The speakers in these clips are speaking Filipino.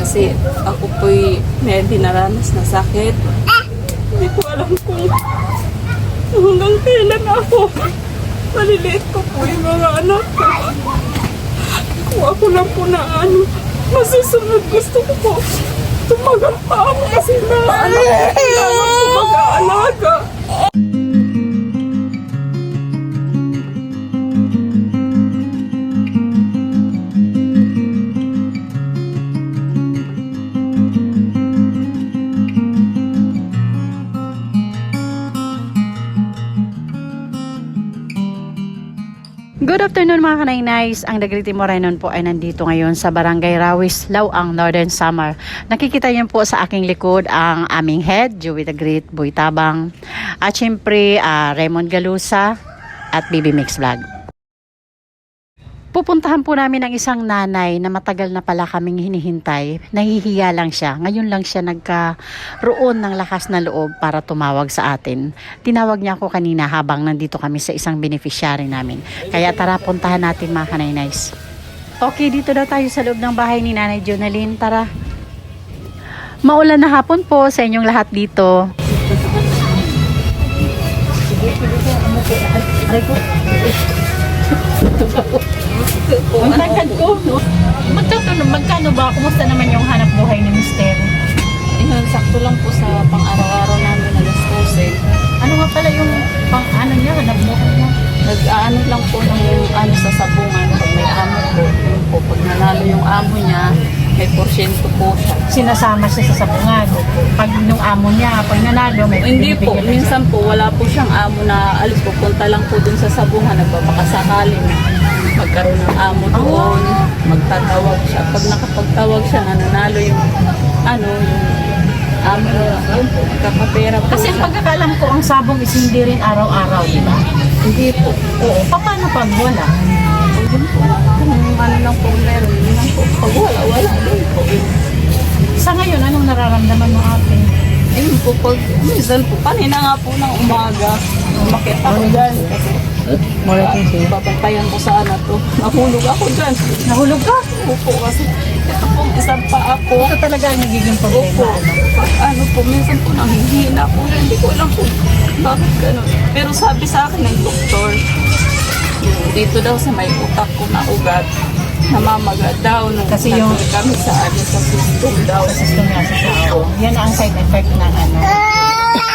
Kasi ako po'y may dinaranas na sakit. Hindi ko alam kung hanggang kailan ako. Maliliit ko po yung mga anak ko. Kung ako lang po na masusunod, gusto ko po tumagal pa ako kasi na anak ko kailangan po mag-aalaga. Good afternoon mga kanay-nays. Ang Dagriti Morenon po ay nandito ngayon sa Barangay Rawis, Lawang, Northern Samar. Nakikita niyo po sa aking likod ang aming head, Joey the Great, Boy Tabang, at syempre Raymond Galusa at BB Mix Vlog. Pupuntahan po namin ang isang nanay na matagal na pala kaming hinihintay. Nahihiya lang siya. Ngayon lang siya nagkaroon ng lakas na loob para tumawag sa atin. Tinawag niya ako kanina habang nandito kami sa isang beneficiary namin. Kaya tara, puntahan natin mga kanay-nays. Okay, dito daw tayo sa loob ng bahay ni Nanay Jonalyn. Tara. Maulan na hapon po sa inyong lahat dito. Ang tangkad ko. Magkano ba? Kumusta naman yung hanap buhay ni Mister? Ayun, sakto lang po sa pang-araw-araw namin na gastusin. Ano nga pala yung niya, hanap buhay niya? Nag-ano lang po ng sa sabungan pag may amo po. Yun po, pag nanalo yung amo niya, may porsyento po siya. Sinasama siya sa sabungan. Pag nung amo niya, pag nanalo, may Hindi po, binibigyan minsan po wala po siyang amo na alis po, punta lang po dun sa sabungan, nagbabakasakali na magkaroon ng amo doon, magtatawag siya. Pag nakapagtawag siya, nananalo yung yung amo niya, yun po, magkakapera po Kasi ang siya. pagkakalam ko, ang sabong is hindi rin araw-araw, di ba? Hindi po. Oo. Paano pag wala? Yun po, kung ano lang po meron, yun lang po. Pag wala din po. Sa ngayon, anong nararamdaman mo ate? Ayun po, pag minsan po, kanina nga po ng umaga, makita ko dyan. Kasi babantayan ko sa to. Nahulog ako dyan. Nahulog ka? Opo, kasi ito pong isang paa ko. Ito talaga ang nagiging problema. Opo. Po, minsan po nanghihina po. Hindi ko alam po bakit gano'n. Pero sabi sa akin ng doktor, dito daw sa may utak ko na ugat, namamaga daw nung Kasi yung- kami sa sa system daw. Sa system niya sa tao. Yan ang side effect ng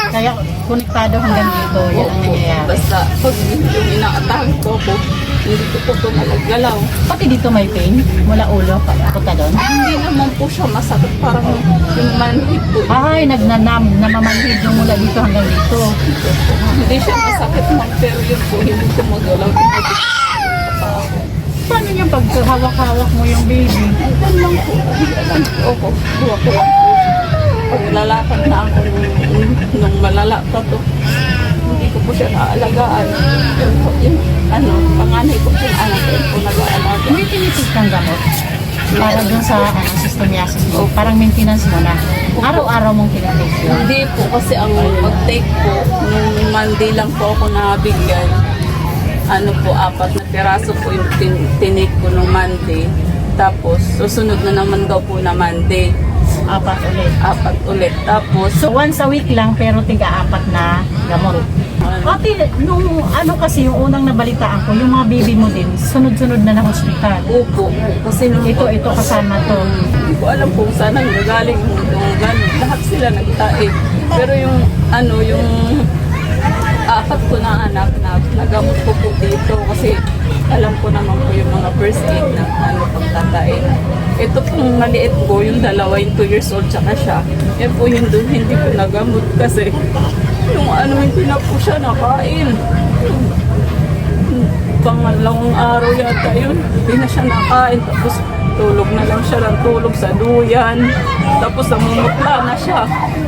Kaya konektado hanggang dito. Yan ang nangyayari. Basta pag yung inaatahan ko po, hindi ko po tumalagalaw. Pati dito may pain. Mula ulo, papunta doon. Hindi naman po siya masakit, parang yung manhid po. Ay, namamanhid yung mula dito hanggang dito. Hindi siya masakit man, pero yun po, hindi ko magalaw. Paano yung paghawak-hawak mo yung baby? Ito lang po. Opo, buwa po. Pag lalakad na ako nung malala pa to, hindi ko po siya naalagaan. Yun po, yung panganay ko po yung anak ko po nag-aalaga. May tinitik kang gamot para dun sa systemiasis mo. Parang maintenance mo na. Araw-araw mong tinitik yun. Hindi po, kasi ang pag-take po, nung Monday lang po ako nabigyan. 4 na piraso po yung tinik ko nung Monday. Tapos, susunod na naman daw po na Monday. 4 ulit. 4 ulit. Tapos, So once a week lang pero tiga-4 na gamot. Pati nung kasi yung unang nabalitaan ko, yung mga baby mo din, sunod-sunod na na hospital. upo. Kasi nung Ito kasama to. hindi ko alam kung saan ang gagaling yung gano'n. Lahat sila nagtae. Pero yung yung 4 ko na anak na nagamot ko po dito kasi alam ko naman po yung mga first aid na pagtatae. Ito pong maliit ko, yung dalawa, yung 2 years old tsaka siya. Yan po yung doon hindi ko nagamot kasi yung hindi na po siya nakain. Pangalawang araw yata yun, hindi na siya nakain. Tapos tulog na lang siya ng tulog sa duyan. Tapos namumutla na siya.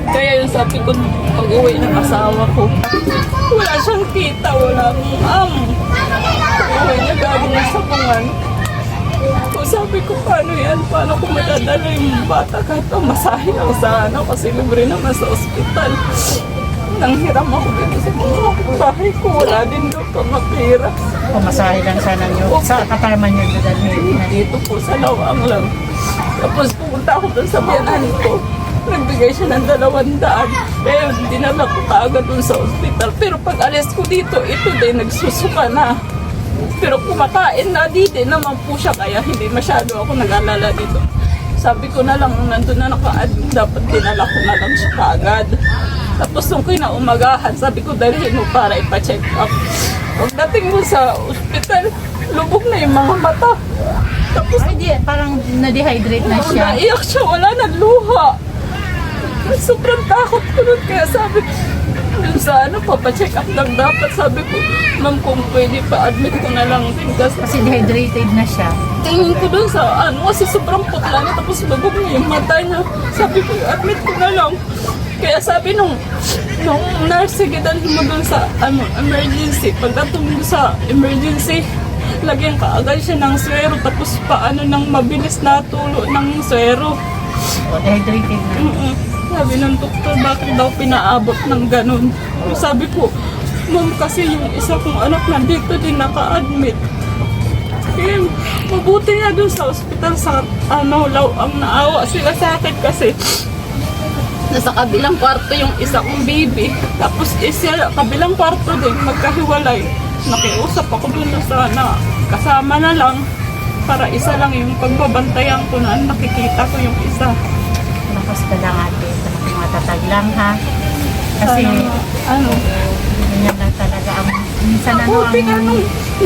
Kaya yung sabi ko, pag-uwi ng asawa ko, wala siyang kita, wala ma'am. Pag-uwi na galing ng sabungan. So sabi ko, paano yan? Paano ko madadala yung bata kahit masahe lang sana kasi libre naman sa ospital. Nanghiram ako dito sa mga bahay ko. Wala din doon kang mapira. Pumasahe lang sana nyo. Sa katarman nyo dadalhin. Dito po sa Lawang lang. Tapos pumunta ako doon sa biyanan ko. Nagbigay siya ng 200. Kaya dinala ko kaagad doon sa ospital. Pero pag alis ko dito, ito din nagsusuka na. Pero kumakain na dito naman po siya, kaya hindi masyado ako nag-alala dito. Sabi ko na lang, nandun na naka-admit, dapat dinala ko na lang siya kaagad. Tapos nung kinaumagahan, sabi ko dalhin mo para ipa-check up. Pagdating mo sa ospital, lubog na yung mga mata. Tapos Ay, di, parang na-dehydrate na siya. naiyak siya, wala nang luha. Sobrang takot ko nun, kaya sabi ko, dun sa papacheck up lang dapat. Sabi ko, ma'am, kung pwede pa-admit ko na lang din. Kasi dehydrated na siya. Tingin ko dun sa kasi sobrang putla na, tapos lubog na yung mata niya. Sabi ko, admit ko na lang. Kaya sabi nung nurse, sige, dalhin mo dun sa emergency. Pagdating mo sa emergency, lagyan ka agad siya ng swero, tapos paano nang mabilis na tulo ng swero. O, dehydrated na. Sabi ng doktor, bakit daw pinaabot ng ganun? Sabi ko, ma'am, kasi yung isa kong anak nandito din naka-admit. Kaya mabuti nga dun sa ospital sa ang naawa sila sa akin kasi nasa kabilang kwarto yung isa kong baby. Tapos isa kabilang kwarto din, magkahiwalay. Nakiusap ako dun sa kasama na lang para isa lang yung pagbabantayan ko na nakikita ko yung isa. Lakas ka lang ate. Matatag lang ha. Kasi ganyan lang talaga ang minsan Buti nga nung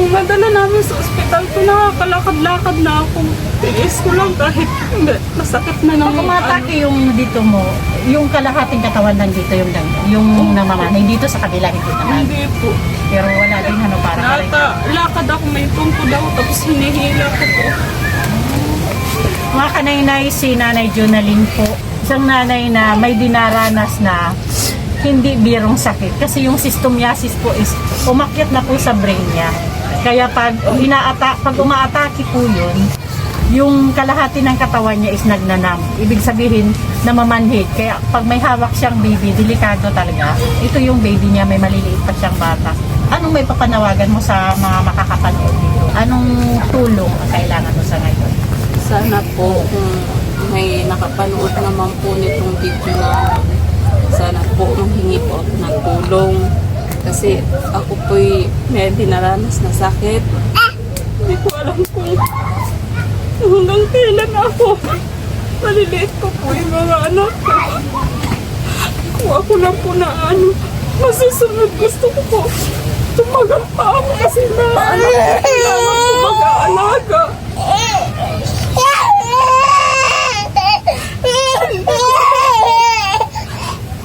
madala namin sa ospital ko, nakakalakad-lakad na ako. Tiis ko lang kahit masakit na nang pag umatake yung dito mo, yung kalahating katawan lang dito yung namamanay dito sa kabila hindi naman. Hindi po. Pero wala din para Lakad ako, may tungkod ako, tapos hinihila ko po. Mga kanaynay, si Nanay Jonalyn po, isang nanay na may dinaranas na hindi birong sakit. Kasi yung stomatitis po is umakyat na po sa brain niya. Kaya pag umaatake po yun, yung kalahati ng katawan niya is nagnanam. Ibig sabihin, namamanhid. Kaya pag may hawak siyang baby, delikado talaga. Ito yung baby niya, may maliliit pa siyang bata. Anong may papanawagan mo sa mga makakapanood dito? Anong tulong ang kailangan mo sa ngayon? Sana po kung may nakapanood naman po nitong video na sana po manghingi po ako ng tulong. Kasi ako po'y may dinaranas na sakit. Hindi ko alam kung hanggang kailan ako. Maliliit ko po yung mga anak ko. Kung ako lang po na masusunod, gusto ko po tumagal pa ako kasi mga anak ko kailangan ko mag-aalaga.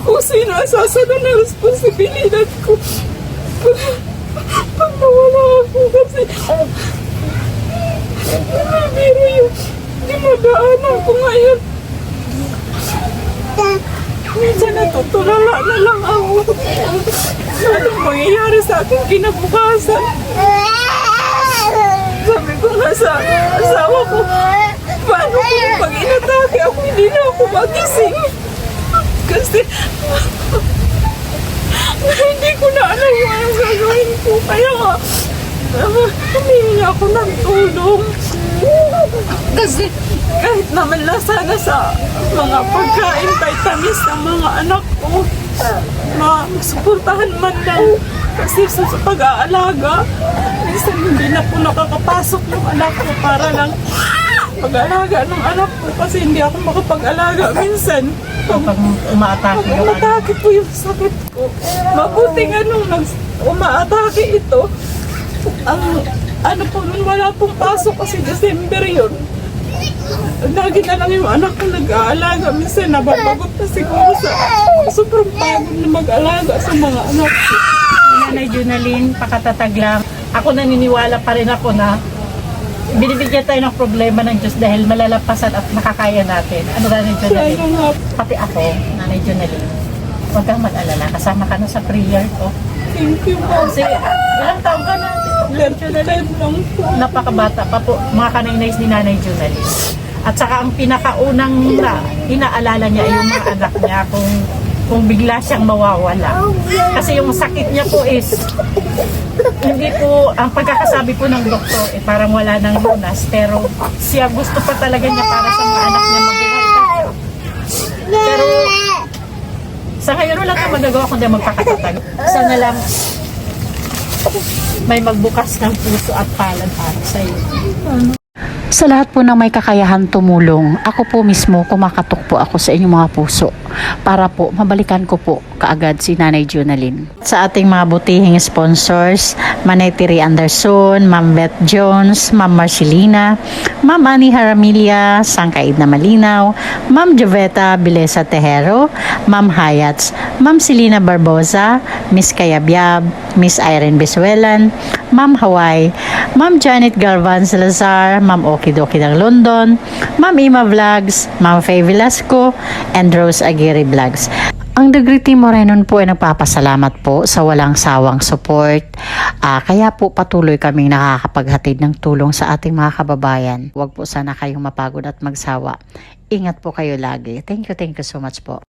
Kung sino ang sasunod na responsibilidad ko pag nawala ako kasi biro yung dinadaanan ko ngayon. Minsan natutulala na lang ako. Anong mangyayari sa aking kinabukasan? Sabi ko nga sa asawa ko, paano kung pag inatake ako, hindi na ako magising? Kasi hindi ko na alam yung anong gagawin ko. Kaya nga, humingi ako ng tulong. Kasi kahit naman lang sana sa mga pagkain, vitamins ng mga anak ko, masuportahan man lang. Kasi sa pag-aalaga, minsan hindi na po nakakapasok yung anak ko para lang pag-aalaga ng anak ko kasi hindi ako makapag-alaga minsan. Pag umaatake yung umaatake po yung sakit ko. Mabuti nga nung umaatake ito, ang po, nung wala pong pasok kasi December yun. Lagi na lang yung anak ko nag-aalaga. Minsan nababagot na siguro sa sobrang pagod na mag-alaga sa mga anak ko. Nanay Jonalyn, pakatatag lang. Ako naniniwala pa rin ako na binibigyan tayo ng problema ng Diyos dahil malalampasan at makakaya natin. Ano Nanay Jonalyn? Pati ako, Nanay Jonalyn, huwag kang mag-alala. Kasama ka na sa prayer ko. Thank you po. Kasi ilang taon ka na? Nanay Jonalyn, napakabata pa po. Mga kanaynays ni Nanay Jonalyn. At saka ang pinakaunang inaalala niya ay yung mga anak niya kung bigla siyang mawawala. Kasi yung sakit niya po is hindi po, ang pagkakasabi po ng doktor, parang wala nang lunas, pero siya gusto pa talaga niya para sa mga anak niya mabuhay. Pero sa ngayon wala kang magagawa kundi magpakatatag. Sana lang may magbukas ng puso at palad para sa iyo. Sa lahat po ng may kakayahan tumulong, ako po mismo kumakatok po ako sa inyong mga puso para po mabalikan ko po kaagad si Nanay Jonalyn. Sa ating mga butihing sponsors, Manay Tiri Anderson, Ma'am Beth Jones, Ma'am Marcelina, Ma'am Annie Haramilia, Sangkaid na Malinaw, Ma'am Joveta Bilesa Tejero, Ma'am Hayats, Ma'am Selina Barboza, Miss Kayabyab, Miss Irene Bisuelan, Ma'am Hawaii, Ma'am Janet Galvan Salazar, Ma'am Okidoki ng London, Ma'am Ima Vlogs, Ma'am Faye Velasco, and Rose Aguirre Vlogs. Ang Degree Team Morenon po ay nagpapasalamat po sa walang sawang support. Kaya po patuloy kaming nakakapaghatid ng tulong sa ating mga kababayan. Huwag po sana kayong mapagod at magsawa. Ingat po kayo lagi. Thank you so much po.